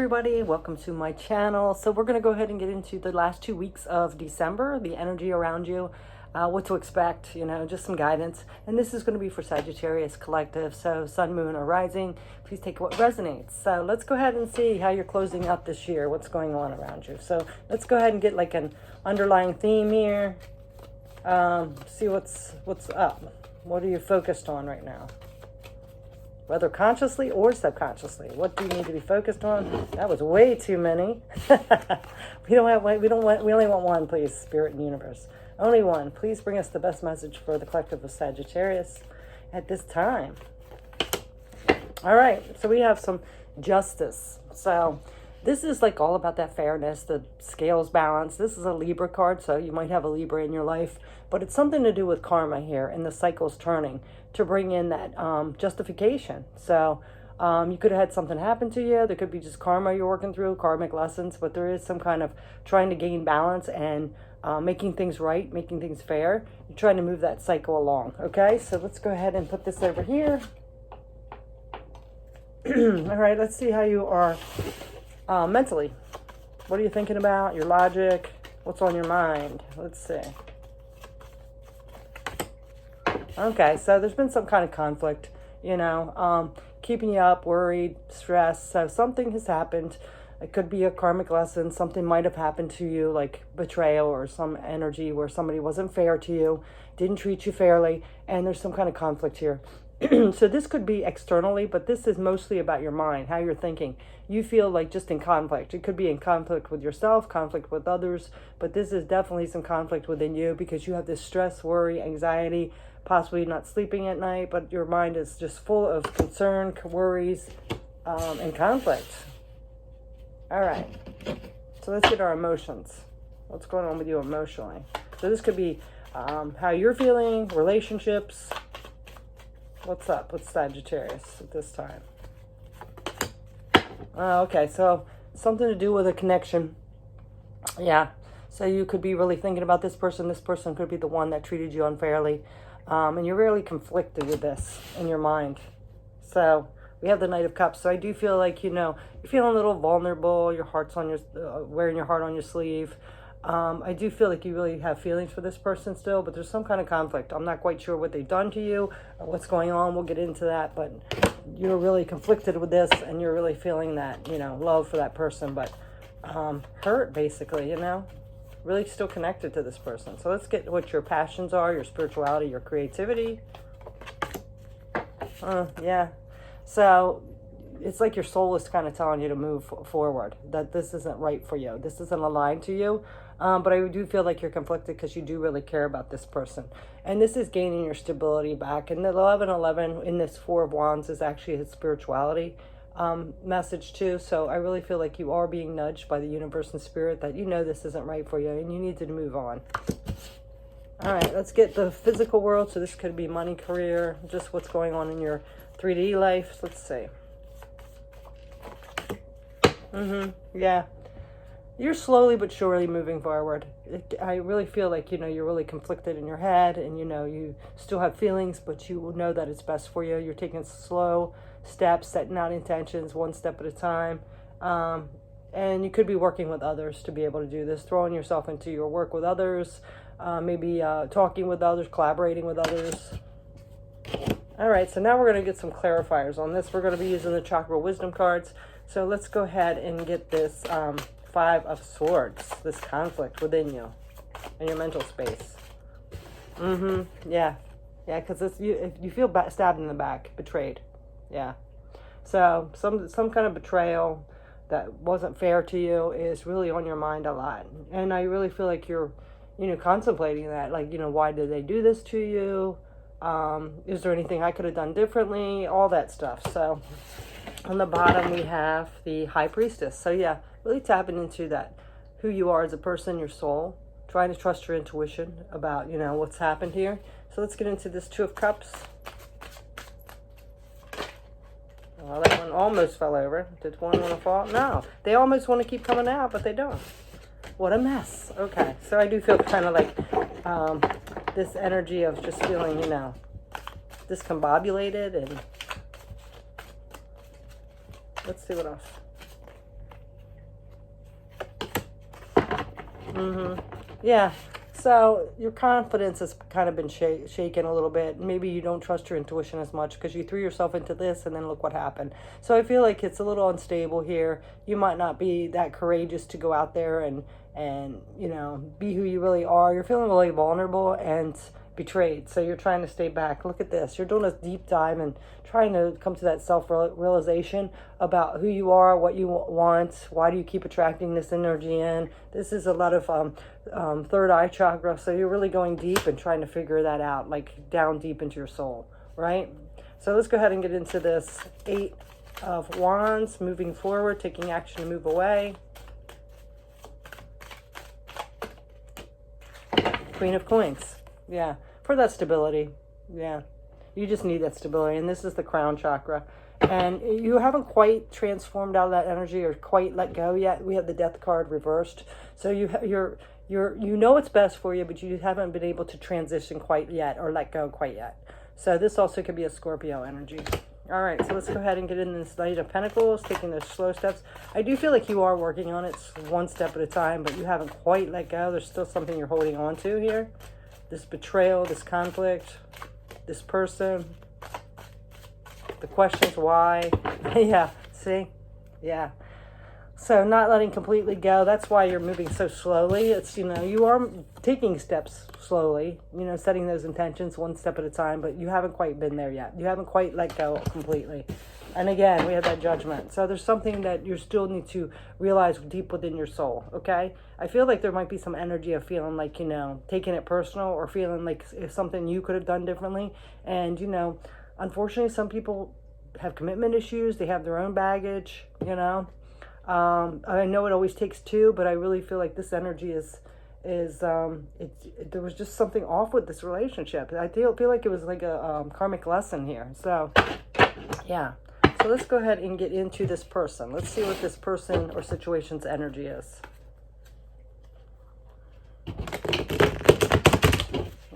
everybody, welcome to my channel. So we're going to go ahead and get into the last 2 weeks of December, the energy around you, what to expect, just some guidance. And this is going to be for Sagittarius collective, so sun, moon, or rising. Please take what resonates. So let's go ahead and see how you're closing up this year, what's going on around you. So let's go ahead and get like an underlying theme here. See what's up. What are you focused on right now? Whether consciously or subconsciously, what do you need to be focused on? That was way too many. We only want one, please, Spirit and Universe. Only one. Please bring us the best message for the collective of Sagittarius at this time. All right, so we have some justice. So this is like all about that fairness, the scales balance. This is a Libra card, so you might have a Libra in your life, but it's something to do with karma here and the cycles turning to bring in that justification. So you could have had something happen to you. There could be just karma you're working through, karmic lessons, but there is some kind of trying to gain balance and making things right, making things fair. You're trying to move that cycle along, okay? So let's go ahead and put this over here. All right, let's see how you are mentally. What are you thinking about? Your logic? What's on your mind? Let's see. Okay, so there's been some kind of conflict, keeping you up, worried, stressed. So something has happened. It could be a karmic lesson. Something might have happened to you, like betrayal or some energy where somebody wasn't fair to you, didn't treat you fairly, and there's some kind of conflict here. So this could be externally, but this is mostly about your mind, how you're thinking. You feel like just in conflict. It could be in conflict with yourself, conflict with others, but this is definitely some conflict within you because you have this stress, worry, anxiety, possibly not sleeping at night, but your mind is just full of concern, worries, and conflict. All right, so let's get our emotions. What's going on with you emotionally? So this could be how you're feeling, relationships. What's up with Sagittarius at this time? Okay, so something to do with a connection. Yeah, so you could be really thinking about this person. This person could be the one that treated you unfairly. And you're really conflicted with this in your mind. So we have the Knight of Cups. So I do feel like, you're feeling a little vulnerable. Your heart's on your, wearing your heart on your sleeve. I do feel like you really have feelings for this person still, but there's some kind of conflict. I'm not quite sure what they've done to you or what's going on. We'll get into that, but you're really conflicted with this and you're really feeling that, love for that person, but hurt basically, really still connected to this person. So let's get what your passions are, your spirituality, your creativity. Yeah. So it's like your soul is kind of telling you to move forward, that this isn't right for you. This isn't aligned to you. But I do feel like you're conflicted because you do really care about this person. And this is gaining your stability back. And the 1111 in this Four of Wands is actually his spirituality message too. So I really feel like you are being nudged by the universe and spirit that this isn't right for you and you need to move on. All right, let's get the physical world. So this could be money, career, just what's going on in your 3D life. Let's see. Yeah. You're slowly but surely moving forward. I really feel like, you're really conflicted in your head and, you still have feelings, but you know that it's best for you. You're taking slow steps, setting out intentions, one step at a time. And you could be working with others to be able to do this, throwing yourself into your work with others, maybe talking with others, collaborating with others. All right, so now we're going to get some clarifiers on this. We're going to be using the Chakra Wisdom cards. So let's go ahead and get this Five of Swords, this conflict within you in your mental space. Yeah, because if you feel stabbed in the back, betrayed. Yeah, so some kind of betrayal that wasn't fair to you is really on your mind a lot, and I really feel like you're contemplating that, like, why did they do this to you? Is there anything I could have done differently? All that stuff. So on the bottom we have the High Priestess. So yeah, really tapping into that, who you are as a person, your soul, trying to trust your intuition about, what's happened here. So let's get into this Two of Cups. Well, that one almost fell over. Did one want to fall? No. They almost want to keep coming out, but they don't. What a mess. Okay, so I do feel kind of like this energy of just feeling, discombobulated. And let's see what else. Yeah. So your confidence has kind of been shaken a little bit. Maybe you don't trust your intuition as much because you threw yourself into this and then look what happened. So I feel like it's a little unstable here. You might not be that courageous to go out there and you know, be who you really are. You're feeling really vulnerable and betrayed. So you're trying to stay back. Look at this. You're doing a deep dive and trying to come to that self-realization about who you are, what you want, why do you keep attracting this energy in. This is a lot of third eye chakra, so you're really going deep and trying to figure that out, like down deep into your soul, right? So let's go ahead and get into this 8 of Wands, moving forward, taking action to move away. Queen of Coins. Yeah, for that stability. Yeah, you just need that stability. And this is the crown chakra. And you haven't quite transformed out of that energy or quite let go yet. We have the Death card reversed. So you know what's best for you, but you haven't been able to transition quite yet or let go quite yet. So this also could be a Scorpio energy. All right, so let's go ahead and get in this Knight of Pentacles, taking those slow steps. I do feel like you are working on it one step at a time, but you haven't quite let go. There's still something you're holding on to here. This betrayal, this conflict, this person, the questions why. Yeah, see? Yeah. So not letting completely go. That's why you're moving so slowly. It's, you know, you are taking steps slowly, you know, setting those intentions one step at a time, but you haven't quite been there yet. You haven't quite let go completely. And again, we have that judgment. So there's something that you still need to realize deep within your soul, okay? I feel like there might be some energy of feeling like, you know, taking it personal or feeling like it's something you could have done differently. And, you know, unfortunately, some people have commitment issues. They have their own baggage, you know. I know it always takes two, but I really feel like this energy there was just something off with this relationship. I feel like it was like a karmic lesson here. So, yeah. So let's go ahead and get into this person. Let's see what this person or situation's energy is.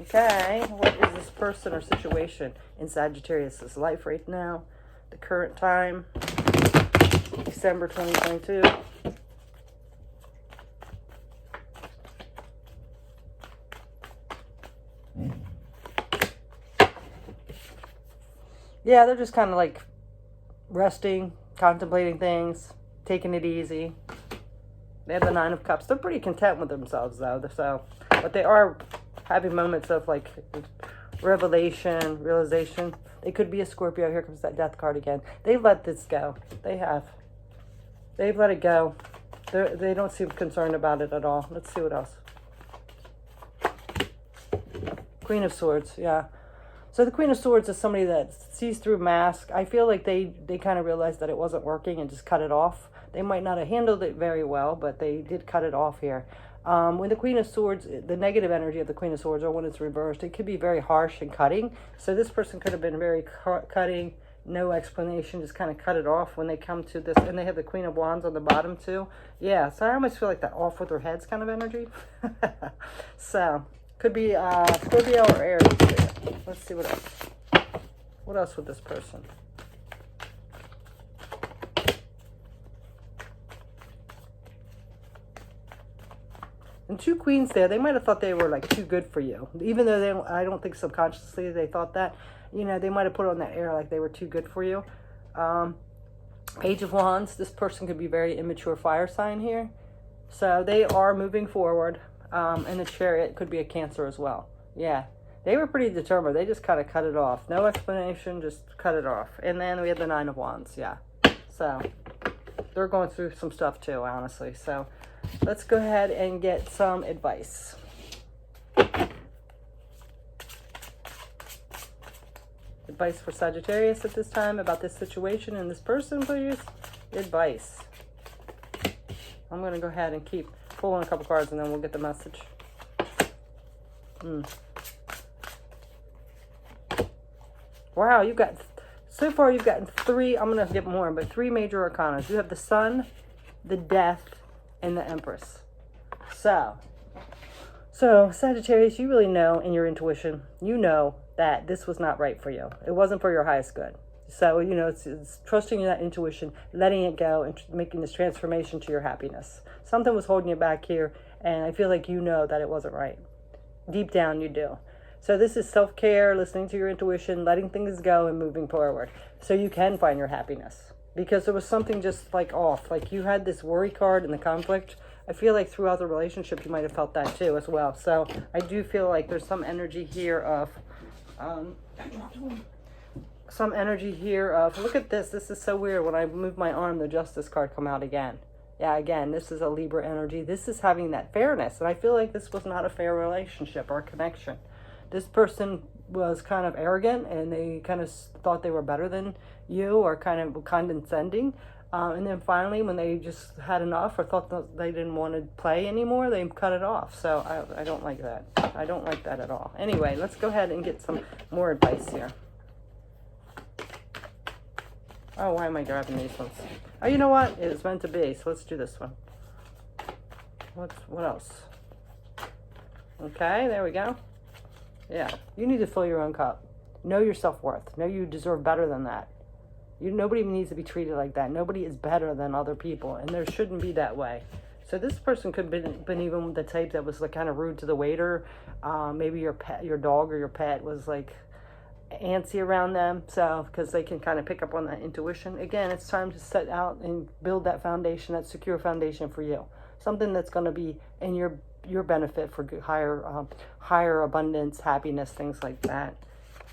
Okay, what is this person or situation in Sagittarius' life right now? The current time, December 2022. Yeah, they're just kind of like resting, contemplating things, taking it easy. They have the 9 of Cups. They're pretty content with themselves, though. So, but they are having moments of like revelation, realization. They could be a Scorpio. Here comes that Death card again. They've let this go. They have. They've let it go. They don't seem concerned about it at all. Let's see what else. Queen of Swords. Yeah. So the Queen of Swords is somebody that sees through mask. I feel like they kind of realized that it wasn't working and just cut it off. They might not have handled it very well, but they did cut it off here. When the Queen of Swords, the negative energy of the Queen of Swords, or when it's reversed, it could be very harsh and cutting. So this person could have been very cutting, no explanation, just kind of cut it off when they come to this. And they have the Queen of Wands on the bottom too. Yeah, so I almost feel like that off with their heads kind of energy. So, could be Scorpio or Aries there. Let's see what else. What else with this person? And 2 queens there, they might have thought they were like too good for you. Even though I don't think subconsciously they thought that. You know, they might have put on that air like they were too good for you. Page of Wands, this person could be very immature fire sign here. So they are moving forward. And the Chariot could be a Cancer as well. Yeah, they were pretty determined. They just kind of cut it off. No explanation, just cut it off. And then we have the 9 of Wands, yeah. So they're going through some stuff too, honestly. So let's go ahead and get some advice. Advice for Sagittarius at this time about this situation and this person, please. Advice. I'm going to go ahead and keep pulling a couple cards and then we'll get the message. Wow, so far you've gotten 3, I'm going to get more, but 3 major arcana. You have the Sun, the Death, and the Empress. So Sagittarius, you really know in your intuition, you know that this was not right for you. It wasn't for your highest good. So, you know, it's trusting that intuition, letting it go, and making this transformation to your happiness. Something was holding you back here, And I feel like you know that it wasn't right. Deep down, you do. So this is self-care, listening to your intuition, letting things go and moving forward. So you can find your happiness. Because there was something just like off. Like you had this worry card in the conflict. I feel like throughout the relationship, you might have felt that too as well. So I do feel like there's some energy here of, look at this. This is so weird. When I move my arm, the Justice card come out again. Yeah, again, this is a Libra energy. This is having that fairness. And I feel like this was not a fair relationship or connection. This person was kind of arrogant and they kind of thought they were better than you or kind of condescending. And then finally, when they just had enough or thought that they didn't want to play anymore, they cut it off. So I don't like that. I don't like that at all. Anyway, let's go ahead and get some more advice here. Oh, why am I grabbing these ones? Oh, you know what? It's meant to be. So let's do this one. What else? Okay, there we go. Yeah, you need to fill your own cup. Know your self-worth. Know you deserve better than that. Nobody needs to be treated like that. Nobody is better than other people, and there shouldn't be that way. So this person could have been even the type that was like kind of rude to the waiter. Maybe your pet, your dog or your pet was like antsy around them, so because they can kind of pick up on that intuition. Again, it's time to set out and build that foundation, that secure foundation for you, something that's going to be in your benefit for higher abundance, happiness, things like that.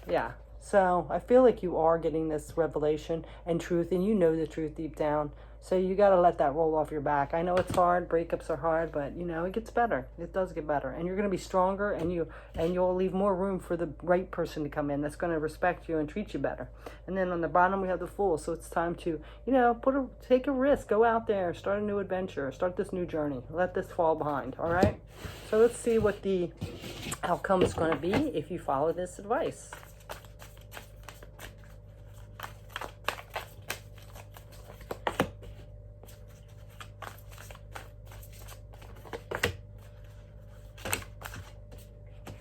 Yeah, so I feel like you are getting this revelation and truth, and you know the truth deep down. So you got to let that roll off your back. I know it's hard. Breakups are hard, but you know, it gets better. It does get better. And you're going to be stronger, and you'll leave more room for the right person to come in that's going to respect you and treat you better. And then on the bottom, we have the Fool. So it's time to, you know, take a risk. Go out there. Start a new adventure. Start this new journey. Let this fall behind. All right? So let's see what the outcome is going to be if you follow this advice.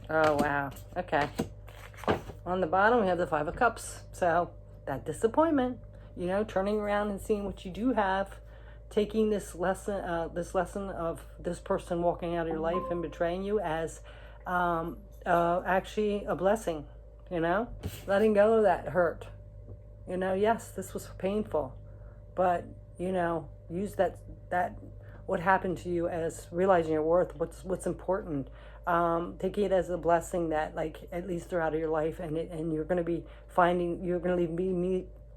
Oh, wow. Okay. On the bottom, we have the Five of Cups. So that disappointment, you know, turning around and seeing what you do have, taking this lesson of this person walking out of your life and betraying you as actually a blessing, you know, letting go of that hurt. You know, yes, this was painful, but, you know, use that what happened to you as realizing your worth, what's important. Taking it as a blessing that, like, at least throughout your life, and you're going to be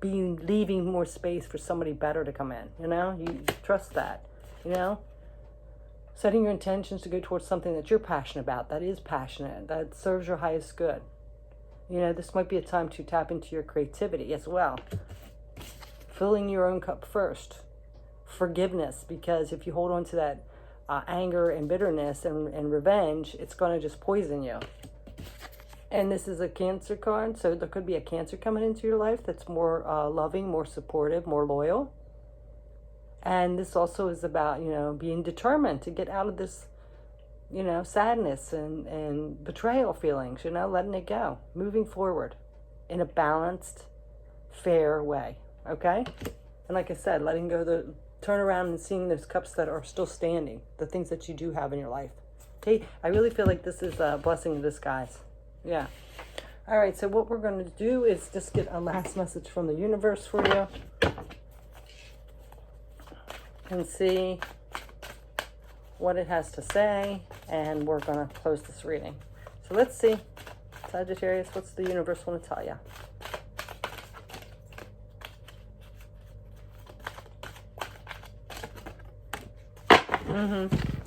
leaving more space for somebody better to come in. You know, you trust that. You know, setting your intentions to go towards something that you're passionate about, that is passionate, that serves your highest good. You know, this might be a time to tap into your creativity as well. Filling your own cup first. Forgiveness, because if you hold on to that anger and bitterness and revenge, it's going to just poison you. And this is a Cancer card, so there could be a Cancer coming into your life that's more loving, more supportive, more loyal. And this also is about, you know, being determined to get out of this, you know, sadness and betrayal feelings, you know, letting it go, moving forward in a balanced, fair way, okay? And like I said, letting go turn around and seeing those cups that are still standing, the things that you do have in your life. Okay, I really feel like this is a blessing in disguise. Yeah. All right, so what we're going to do is just get a last message from the universe for you. And see what it has to say, and we're going to close this reading. So let's see. Sagittarius, what's the universe want to tell you?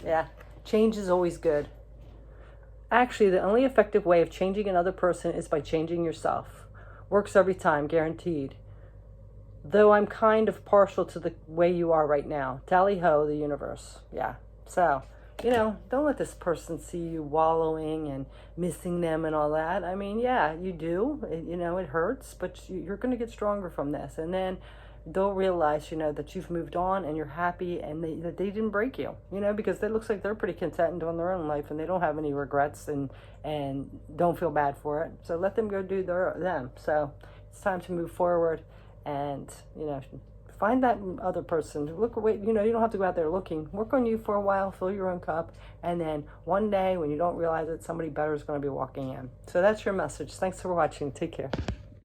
Yeah, change is always good. Actually, the only effective way of changing another person is by changing yourself. Works every time, guaranteed. Though I'm kind of partial to the way you are right now. Tally-ho, the universe. Yeah, so, you know, don't let this person see you wallowing and missing them and all that. I mean, yeah, you do. You know, it hurts, but you're going to get stronger from this. And then they'll realize, you know, that you've moved on and you're happy, and that they didn't break you, you know, because it looks like they're pretty content and doing their own life, and they don't have any regrets and don't feel bad for it. So let them go do them. So it's time to move forward and, you know, Find that other person. Look, wait, you know, you don't have to go out there looking. Work on you for a while, fill your own cup, and then one day when you don't realize it, somebody better is going to be walking in. So that's your message. Thanks for watching. Take care.